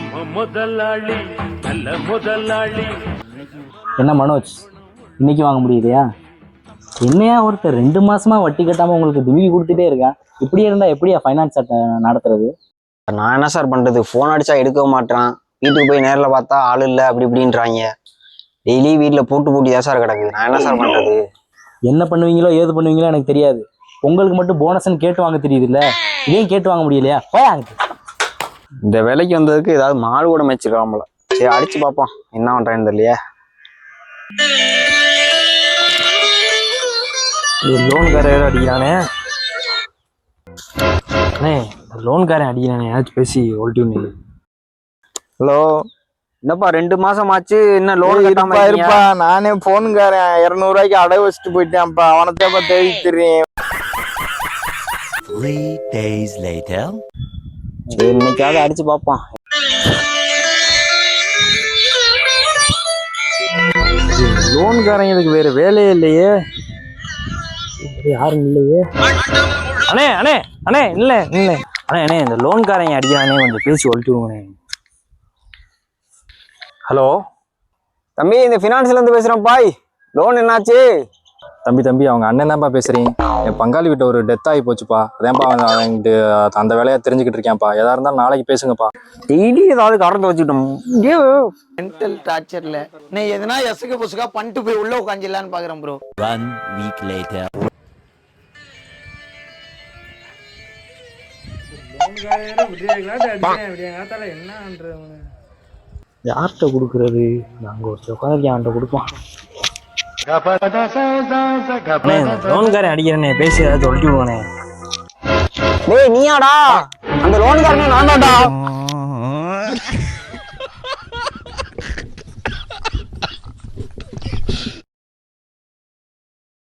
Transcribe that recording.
நம்ம முதலாளி நல்ல முதலாளி. என்ன மனோஜ், இன்னைக்கு வாங்க முடியுதையா? என்னையா ஒருத்தர் 2 மாசமா வட்டி கட்டாம உங்களுக்கு டிவி கொடுத்துட்டே இருக்கான். இப்படியே இருந்தா எப்படியா ஃபைனான்ஸ் நடத்துறது? நான் என்ன சார் பண்றது? போன் அடிச்சா எடுக்கவும் மாட்டான். வீட்டுக்கு போய் நேர்ல பார்த்தா ஆள் இல்லை அப்படி இப்படின்றாங்க. டெய்லி வீட்டுல பூட்டி தான் சார் கிடக்குது. நான் என்ன சார் பண்றது? என்ன பண்ணுவீங்களோ ஏது பண்ணுவீங்களோ எனக்கு தெரியாது. உங்களுக்கு மட்டும் போனஸ்ன்னு கேட்டு வாங்க தெரியுது இல்ல, இதையும் கேட்டு வாங்க முடியலையா? போயாங்க. இந்த வேலைக்கு வந்ததுக்கு ஏதாவது மாடு கூட மேய்ச்சிருக்காமல. சரி அடிச்சு பார்ப்போம் என்ன பண்றேன்னு தெரியலையே. லோன்காரன் அடிக்கிறானே, லோன்காரன் அடிக்கிறானே, ஏதாச்சும் பேசி ஓல்ட்டி. ஹலோ, என்னப்பா 2 மாசம் ஆச்சு, என்ன லோன் கட்டாம இருப்பா? நானே போனுக்காரன் 200 ரூபாய்க்கு அடை வச்சுட்டு போயிட்டேன்ப்பா. அவனத்தேப்பா தேடி தெரியும். 3 days later. சரி இன்னைக்காவது அடிச்சு பார்ப்போம். லோன்காரங்களுக்கு வேற வேலையே இல்லையே, யாரும் இல்லையே. அண்ணே அண்ணே அண்ணே இல்லை இல்லை அண்ணே அண்ணே, இந்த லோன்காரங்க அடிக்கிறானே, கொஞ்சம் பேசி ஒழிச்சுடுங்கண்ணே. ஹலோ தம்பி, இந்த ஃபினான்ஸ்ல இருந்து பேசுறேன் பாய். லோன் என்னாச்சு? தம்பி அவங்க அண்ணன் தான்ப்பா பேசுறீங்க. என் பங்காளி வீட்டை ஒரு டெத் ஆகி போச்சுப்பா. அதான்ப்பா அவன்கிட்ட அந்த வேலையை தெரிஞ்சுக்கிட்டு இருக்கேன்ப்பா. எதா இருந்தாலும் நாளைக்கு பேசுங்கப்பா. டெய்லி ஏதாவது காரணத்தை வச்சுக்கிட்டோம். மென்டல் டார்ச்சர்ல நீ எதனா எசுக்கு புசுக்கா பண்ணிட்டு போய் உள்ள உட்காந்துலான்னு பாக்குறேன் ப்ரோ. 1 week later. யார்கிட்ட கொடுக்கறது? நாங்க ஒரு உட்காந்து அவன்கிட்ட கொடுப்போம். லோன்காரன் அடிக்கிறேனே, பேசி ஏதாவது ஒழிச்சு விடுவானே. டேய் நீயாடா? அந்த லோன்காரனே நான் தான்டா.